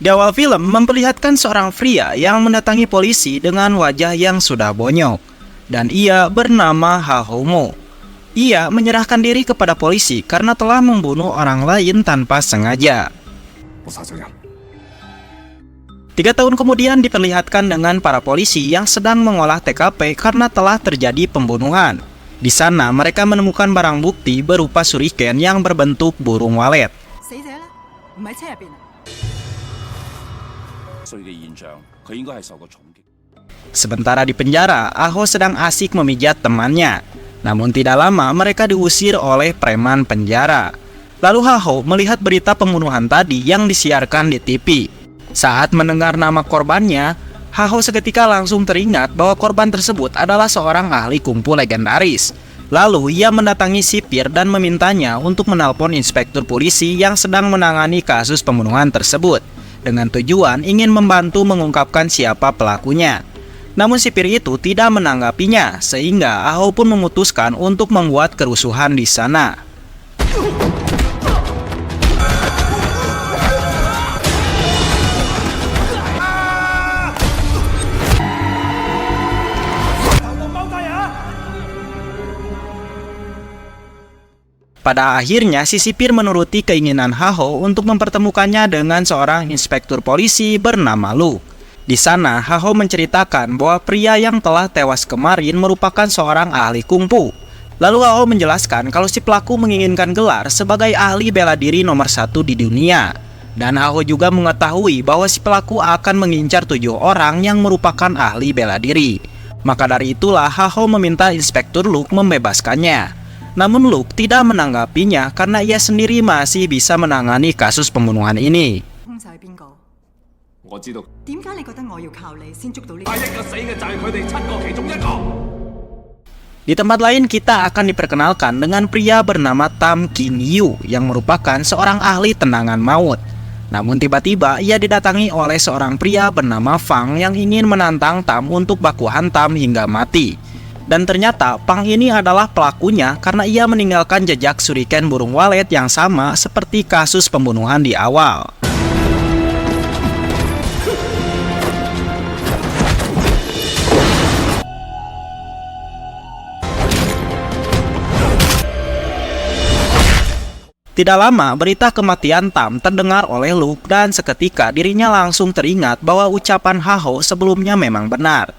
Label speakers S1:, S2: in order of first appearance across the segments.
S1: Di awal film memperlihatkan seorang pria yang mendatangi polisi dengan wajah yang sudah bonyok. Dan ia bernama Hahomo. Ia menyerahkan diri kepada polisi karena telah membunuh orang lain tanpa sengaja. 3 tahun kemudian diperlihatkan dengan para polisi yang sedang mengolah TKP karena telah terjadi pembunuhan. Di sana mereka menemukan barang bukti berupa shuriken yang berbentuk burung walet. Sementara di penjara, Aho sedang asik memijat temannya. Namun tidak lama mereka diusir oleh preman penjara. Lalu Aho melihat berita pembunuhan tadi yang disiarkan di TV. Saat mendengar nama korbannya, Aho seketika langsung teringat bahwa korban tersebut adalah seorang ahli kungfu legendaris. Lalu ia mendatangi sipir dan memintanya untuk menelpon inspektur polisi yang sedang menangani kasus pembunuhan tersebut, dengan tujuan ingin membantu mengungkapkan siapa pelakunya. Namun sipir itu tidak menanggapinya, sehingga Aho pun memutuskan untuk membuat kerusuhan di sana. Pada akhirnya, si sipir menuruti keinginan Aho untuk mempertemukannya dengan seorang inspektur polisi bernama Luke. Di sana, Aho menceritakan bahwa pria yang telah tewas kemarin merupakan seorang ahli kungfu. Lalu Aho menjelaskan kalau si pelaku menginginkan gelar sebagai ahli bela diri nomor 1 di dunia. Dan Aho juga mengetahui bahwa si pelaku akan mengincar 7 orang yang merupakan ahli bela diri. Maka dari itulah Aho meminta inspektur Luke membebaskannya. Namun Luke tidak menanggapinya karena ia sendiri masih bisa menangani kasus pembunuhan ini. Di tempat lain kita akan diperkenalkan dengan pria bernama Tam King Yu yang merupakan seorang ahli tendangan maut. Namun tiba-tiba ia didatangi oleh seorang pria bernama Fang yang ingin menantang Tam untuk baku hantam hingga mati. Dan ternyata Pang ini adalah pelakunya karena ia meninggalkan jejak shuriken burung walet yang sama seperti kasus pembunuhan di awal. Tidak lama berita kematian Tam terdengar oleh Luke dan seketika dirinya langsung teringat bahwa ucapan Aho sebelumnya memang benar.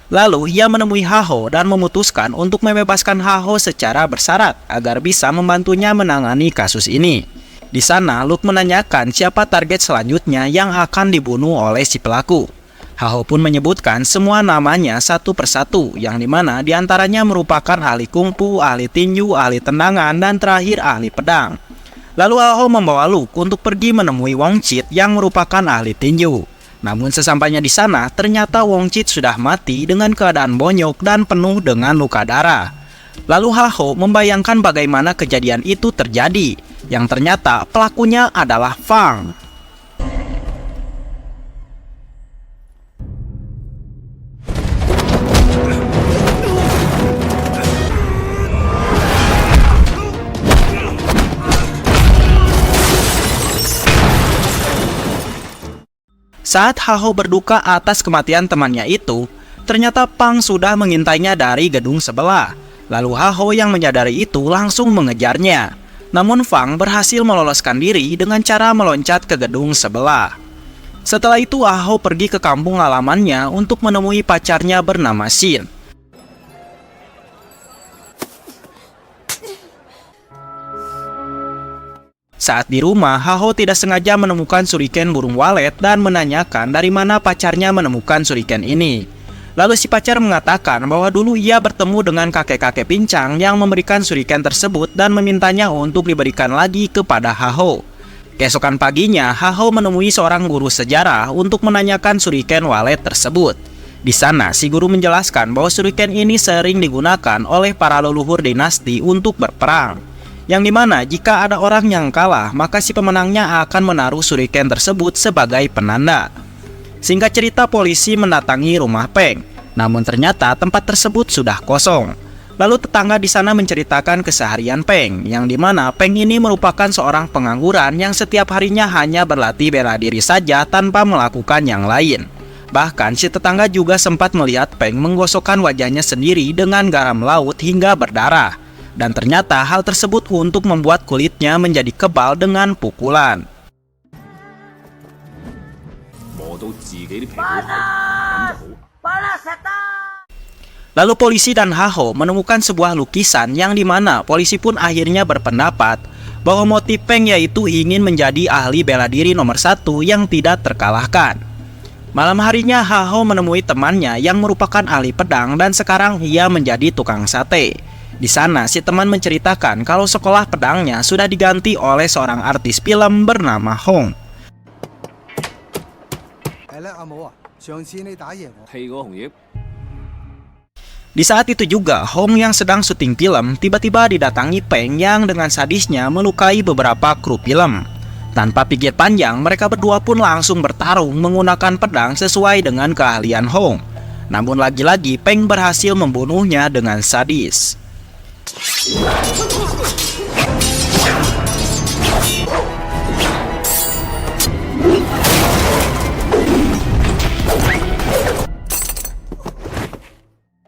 S1: Lalu ia menemui Aho dan memutuskan untuk membebaskan Aho secara bersyarat agar bisa membantunya menangani kasus ini. Di sana Luke menanyakan siapa target selanjutnya yang akan dibunuh oleh si pelaku. Aho pun menyebutkan semua namanya satu persatu, yang dimana diantaranya merupakan ahli kungfu, ahli tinju, ahli tendangan, dan terakhir ahli pedang. Lalu Aho membawa Luke untuk pergi menemui Wong Chit yang merupakan ahli tinju. Namun sesampainya di sana, ternyata Wong Chit sudah mati dengan keadaan bonyok dan penuh dengan luka darah. Lalu Aho membayangkan bagaimana kejadian itu terjadi, yang ternyata pelakunya adalah Fang. Saat Aho berduka atas kematian temannya itu, ternyata Pang sudah mengintainya dari gedung sebelah. Lalu Aho yang menyadari itu langsung mengejarnya. Namun Fang berhasil meloloskan diri dengan cara meloncat ke gedung sebelah. Setelah itu Aho pergi ke kampung halamannya untuk menemui pacarnya bernama Shin. Saat di rumah, Aho tidak sengaja menemukan shuriken burung walet dan menanyakan dari mana pacarnya menemukan shuriken ini. Lalu si pacar mengatakan bahwa dulu ia bertemu dengan kakek-kakek pincang yang memberikan shuriken tersebut dan memintanya untuk diberikan lagi kepada Aho. Keesokan paginya, Aho menemui seorang guru sejarah untuk menanyakan shuriken walet tersebut. Di sana, si guru menjelaskan bahwa shuriken ini sering digunakan oleh para leluhur dinasti untuk berperang. Yang dimana jika ada orang yang kalah, maka si pemenangnya akan menaruh shuriken tersebut sebagai penanda. Singkat cerita, polisi mendatangi rumah Peng. Namun ternyata tempat tersebut sudah kosong. Lalu tetangga di sana menceritakan keseharian Peng, yang dimana Peng ini merupakan seorang pengangguran yang setiap harinya hanya berlatih bela diri saja tanpa melakukan yang lain. Bahkan si tetangga juga sempat melihat Peng menggosokkan wajahnya sendiri dengan garam laut hingga berdarah. Dan ternyata hal tersebut untuk membuat kulitnya menjadi kebal dengan pukulan. Lalu polisi dan Haho menemukan sebuah lukisan yang dimana polisi pun akhirnya berpendapat bahwa motif Peng yaitu ingin menjadi ahli bela diri nomor 1 yang tidak terkalahkan. Malam harinya Haho menemui temannya yang merupakan ahli pedang dan sekarang ia menjadi tukang sate. Di sana si teman menceritakan kalau sekolah pedangnya sudah diganti oleh seorang artis film bernama Hong. Di saat itu juga Hong yang sedang syuting film tiba-tiba didatangi Peng yang dengan sadisnya melukai beberapa kru film. Tanpa pikir panjang mereka berdua pun langsung bertarung menggunakan pedang sesuai dengan keahlian Hong. Namun lagi-lagi Peng berhasil membunuhnya dengan sadis.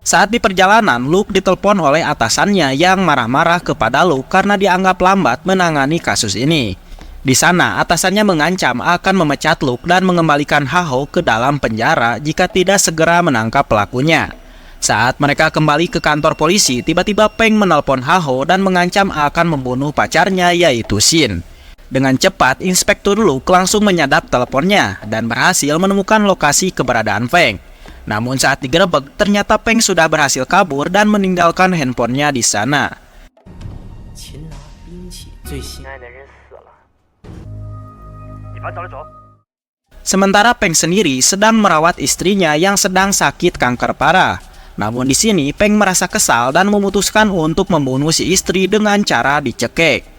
S1: Saat di perjalanan, Luke ditelepon oleh atasannya yang marah-marah kepada Luke karena dianggap lambat menangani kasus ini. Di sana, atasannya mengancam akan memecat Luke dan mengembalikan Haho ke dalam penjara jika tidak segera menangkap pelakunya. Saat mereka kembali ke kantor polisi, tiba-tiba Peng menelpon Haho dan mengancam akan membunuh pacarnya yaitu Shin. Dengan cepat, Inspektur Luke langsung menyadap teleponnya dan berhasil menemukan lokasi keberadaan Peng. Namun saat digerebek, ternyata Peng sudah berhasil kabur dan meninggalkan handphonenya di sana. Sementara Peng sendiri sedang merawat istrinya yang sedang sakit kanker parah. Namun di sini Peng merasa kesal dan memutuskan untuk membunuh si istri dengan cara dicekik.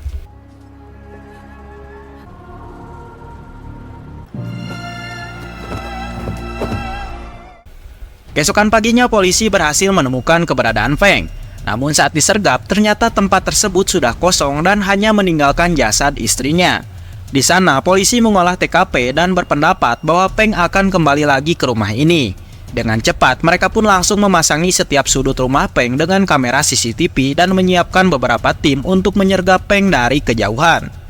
S1: Keesokan paginya polisi berhasil menemukan keberadaan Peng. Namun saat disergap ternyata tempat tersebut sudah kosong dan hanya meninggalkan jasad istrinya. Di sana polisi mengolah TKP dan berpendapat bahwa Peng akan kembali lagi ke rumah ini. Dengan cepat mereka pun langsung memasangi setiap sudut rumah Peng dengan kamera CCTV dan menyiapkan beberapa tim untuk menyergap Peng dari kejauhan.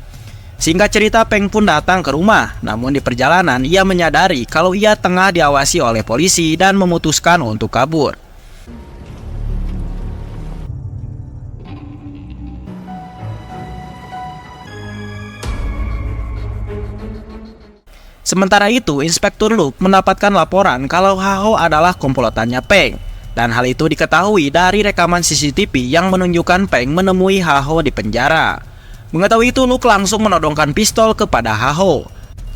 S1: Singkat cerita, Peng pun datang ke rumah, namun di perjalanan ia menyadari kalau ia tengah diawasi oleh polisi dan memutuskan untuk kabur. Sementara itu, Inspektur Luke mendapatkan laporan kalau Haho adalah komplotannya Peng. Dan hal itu diketahui dari rekaman CCTV yang menunjukkan Peng menemui Haho di penjara. Mengetahui itu, Luke langsung menodongkan pistol kepada Haho.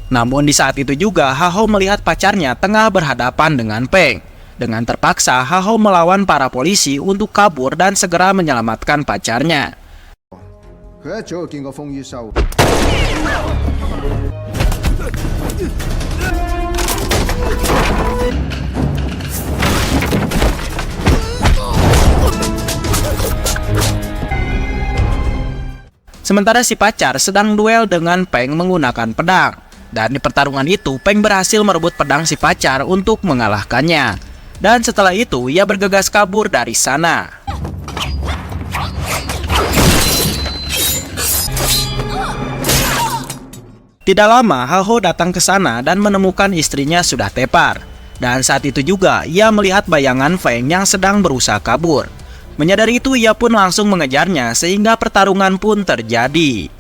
S1: Namun di saat itu juga Haho melihat pacarnya tengah berhadapan dengan Peng. Dengan terpaksa, Haho melawan para polisi untuk kabur dan segera menyelamatkan pacarnya. Sementara si pacar sedang duel dengan Peng menggunakan pedang. Dan di pertarungan itu, Peng berhasil merebut pedang si pacar untuk mengalahkannya. Dan setelah itu, ia bergegas kabur dari sana. Tidak lama, Haho datang ke sana dan menemukan istrinya sudah tepar. Dan saat itu juga, ia melihat bayangan Peng yang sedang berusaha kabur. Menyadari itu, ia pun langsung mengejarnya sehingga pertarungan pun terjadi.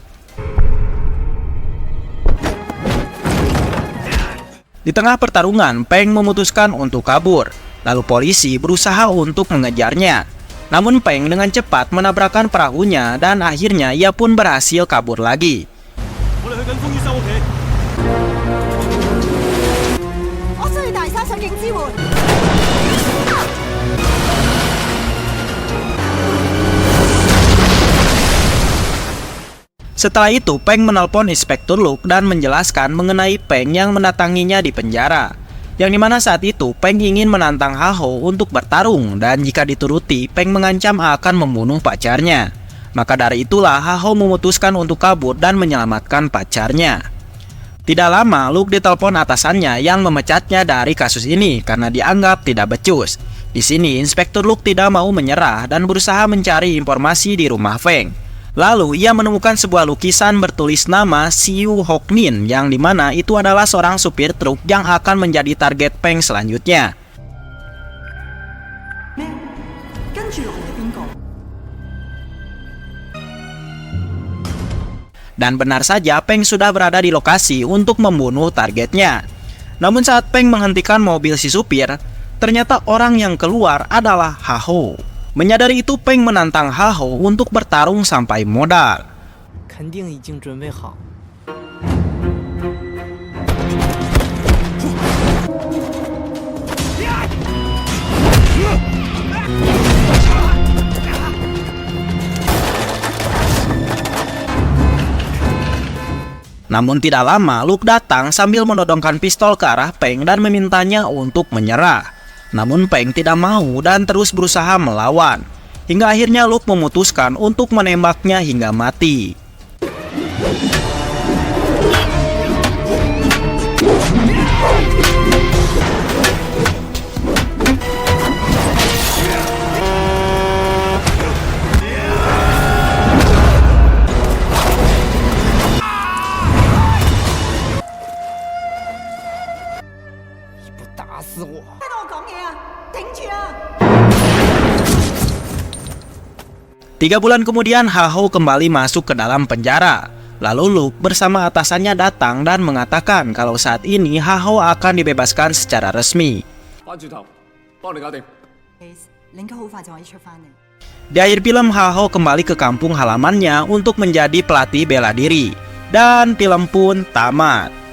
S1: Di tengah pertarungan, Peng memutuskan untuk kabur. Lalu polisi berusaha untuk mengejarnya. Namun Peng dengan cepat menabrakkan perahunya dan akhirnya ia pun berhasil kabur lagi. Setelah itu, Peng menelpon Inspektur Luke dan menjelaskan mengenai Peng yang mendatanginya di penjara. Yang dimana saat itu Peng ingin menantang Ha-Ho untuk bertarung, dan jika dituruti Peng mengancam akan membunuh pacarnya. Maka dari itulah Ha-Ho memutuskan untuk kabur dan menyelamatkan pacarnya. Tidak lama Luke ditelepon atasannya yang memecatnya dari kasus ini karena dianggap tidak becus. Di sini Inspektur Luke tidak mau menyerah dan berusaha mencari informasi di rumah Feng. Lalu ia menemukan sebuah lukisan bertulis nama Siu Hoknin, yang dimana itu adalah seorang supir truk yang akan menjadi target Peng selanjutnya. Dan benar saja Peng sudah berada di lokasi untuk membunuh targetnya. Namun saat Peng menghentikan mobil si supir, ternyata orang yang keluar adalah Ha-Ho. Menyadari itu Peng menantang Ha-Ho untuk bertarung sampai modal. Namun tidak lama Luke datang sambil menodongkan pistol ke arah Peng dan memintanya untuk menyerah. Namun Peng tidak mau dan terus berusaha melawan. Hingga akhirnya Luke memutuskan untuk menembaknya hingga mati. Tiga bulan kemudian Ha-Ho kembali masuk ke dalam penjara. Lalu Luke bersama atasannya datang dan mengatakan kalau saat ini Ha-Ho akan dibebaskan secara resmi. Di akhir film Ha-Ho kembali ke kampung halamannya untuk menjadi pelatih bela diri. Dan film pun tamat.